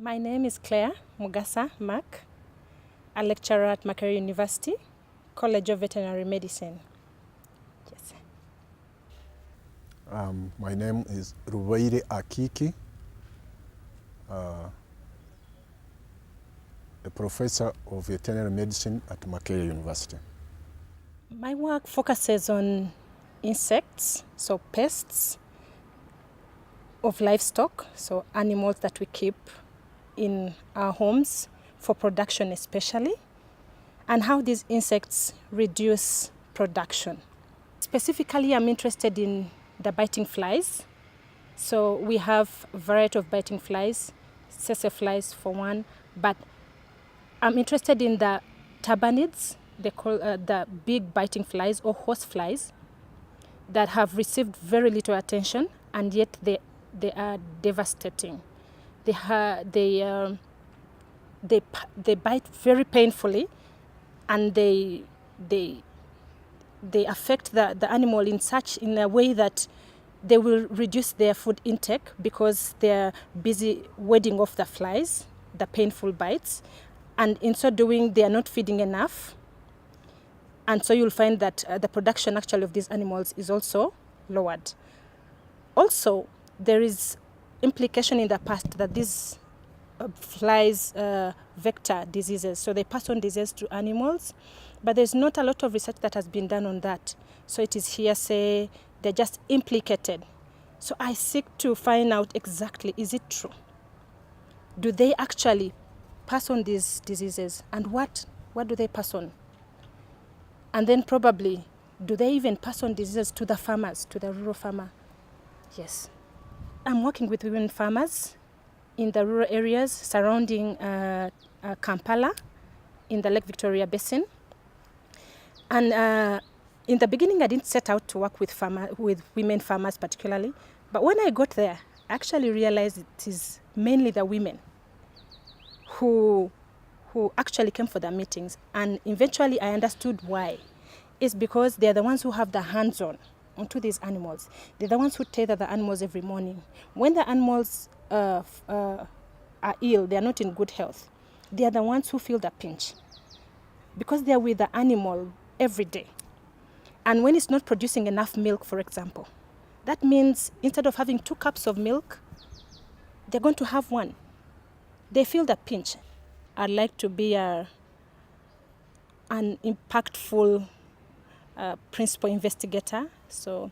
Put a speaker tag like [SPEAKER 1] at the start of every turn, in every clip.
[SPEAKER 1] My name is Claire Mugasa Mack, a lecturer at Mack University, College of Veterinary Medicine. Yes.
[SPEAKER 2] My name is Rubaire Akiki, a professor of veterinary medicine at Mack University.
[SPEAKER 1] My work focuses on insects, so pests of livestock, so animals that we keep in our homes for production especially, and how these insects reduce production. Specifically, I'm interested in the biting flies. So we have a variety of biting flies, tsetse flies for one, but I'm interested in the turbanids, they call the big biting flies or horse flies that have received very little attention, and yet they are devastating. They bite very painfully, and they affect the animal in a way that they will reduce their food intake because they're busy warding off the flies, the painful bites, and in so doing they are not feeding enough, and so you'll find that the production actually of these animals is also lowered. Also, there is implication in the past that these flies vector diseases, so they pass on disease to animals, but there's not a lot of research that has been done on that. So it is hearsay, they're just implicated. So I seek to find out exactly, is it true? Do they actually pass on these diseases, and what do they pass on? And then probably, do they even pass on diseases to the farmers, to the rural farmer? Yes. I'm working with women farmers in the rural areas surrounding Kampala in the Lake Victoria Basin. And in the beginning, I didn't set out to work with women farmers particularly. But when I got there, I actually realized it is mainly the women who actually came for the meetings. And eventually I understood why. It's because they're the ones who have the hands-on onto these animals. They're the ones who tether the animals every morning. When the animals are ill, they are not in good health, they are the ones who feel the pinch because they are with the animal every day. And when it's not producing enough milk, for example, that means instead of having 2 cups of milk, they're going to have 1. They feel the pinch. I'd like to be an impactful principal investigator, so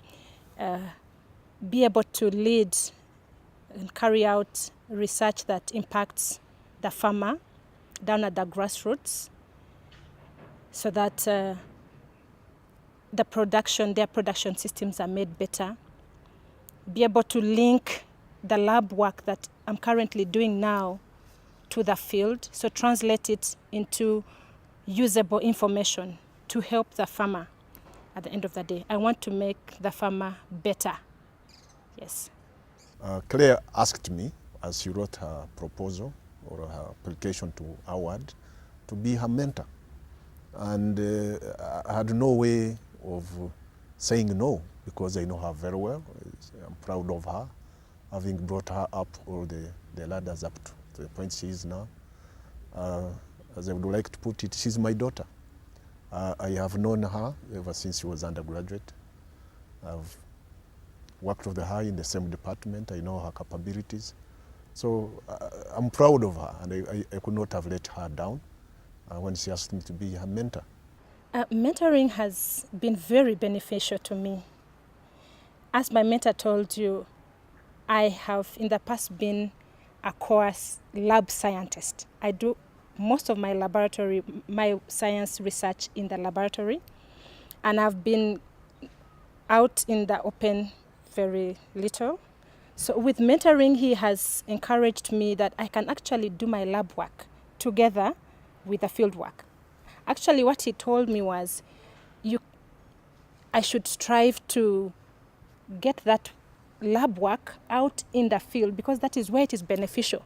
[SPEAKER 1] be able to lead and carry out research that impacts the farmer down at the grassroots, so that their production systems are made better. Be able to link the lab work that I'm currently doing now to the field, so translate it into usable information to help the farmer at the end of the day. I want to make the farmer better. Yes.
[SPEAKER 2] Claire asked me, as she wrote her proposal or her application to award, to be her mentor. And I had no way of saying no, because I know her very well. I'm proud of her, having brought her up all the ladders up to the point she is now. As I would like to put it, she's my daughter. I have known her ever since she was undergraduate. I've worked with her in the same department. I know her capabilities. So I'm proud of her, and I could not have let her down when she asked me to be her mentor.
[SPEAKER 1] Mentoring has been very beneficial to me. As my mentor told you, I have in the past been a course lab scientist. I do most of my science research in the laboratory, and I've been out in the open very little. So with mentoring, he has encouraged me that I can actually do my lab work together with the field work. Actually, what he told me was I should strive to get that lab work out in the field, because that is where it is beneficial.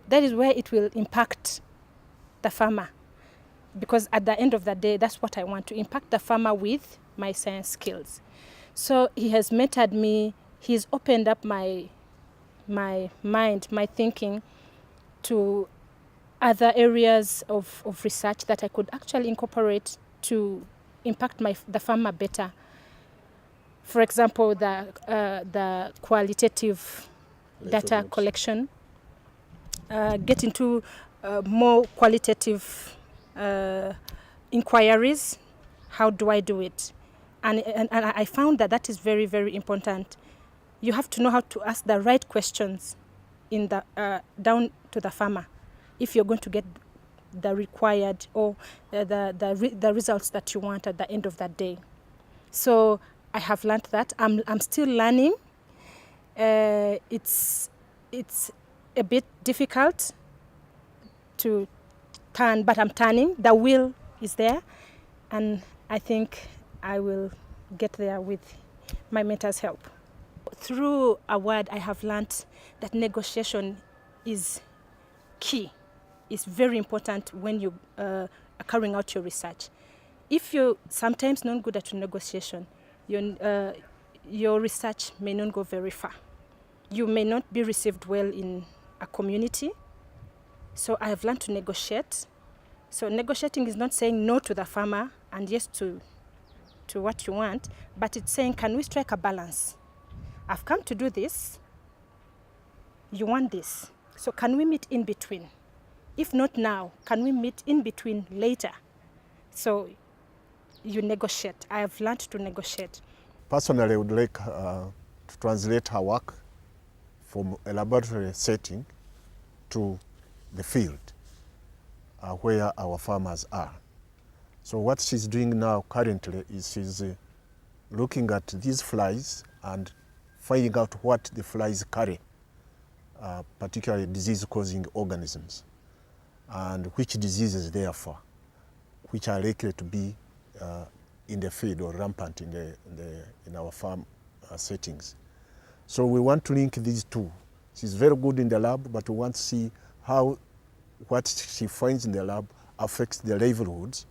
[SPEAKER 1] That is where it will impact the farmer, because at the end of the day, that's what I want, to impact the farmer with my science skills. So he has mentored me. He's opened up my mind, my thinking to other areas of research that I could actually incorporate to impact the farmer better. For example, the qualitative data collection, get into more qualitative inquiries. How do I do it? And I found that is very, very important. You have to know how to ask the right questions in the down to the farmer if you're going to get the required or the results that you want at the end of that day. So I have learned that. I'm still learning. It's a bit difficult to turn, but I'm turning. The will is there, and I think I will get there with my mentor's help. Through award, I have learned that negotiation is key. It's very important when you are carrying out your research. If you're sometimes not good at negotiation, your research may not go very far. You may not be received well in a community. So I have learned to negotiate. So negotiating is not saying no to the farmer and yes to what you want, but it's saying, can we strike a balance? I've come to do this. You want this. So can we meet in between? If not now, can we meet in between later? So you negotiate. I have learned to negotiate.
[SPEAKER 2] Personally, I would like to translate her work from a laboratory setting to the field where our farmers are. So what she's doing now currently is she's looking at these flies and finding out what the flies carry, particularly disease-causing organisms, and which diseases therefore, which are likely to be in the field or rampant in our farm settings. So we want to link these two. She's very good in the lab, but we want to see how what she finds in the lab affects the livelihoods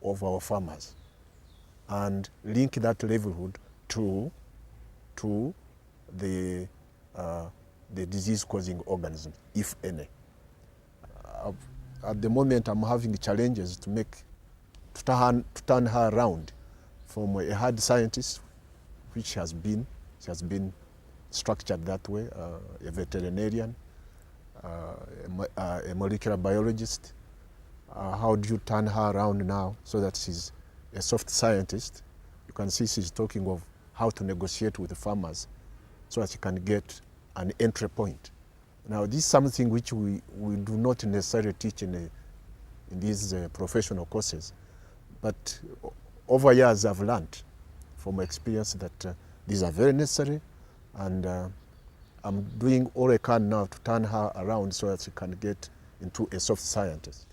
[SPEAKER 2] of our farmers, and link that livelihood to the disease-causing organisms, if any. At the moment, I'm having challenges to turn her around from a hard scientist, which she has been structured that way, a veterinarian, a molecular biologist. How do you turn her around now so that she's a soft scientist? You can see she's talking of how to negotiate with the farmers so that she can get an entry point. Now, this is something which we do not necessarily teach in these professional courses, but over years I've learned from my experience that these are very necessary, and I'm doing all I can now to turn her around so that she can get into a soft scientist.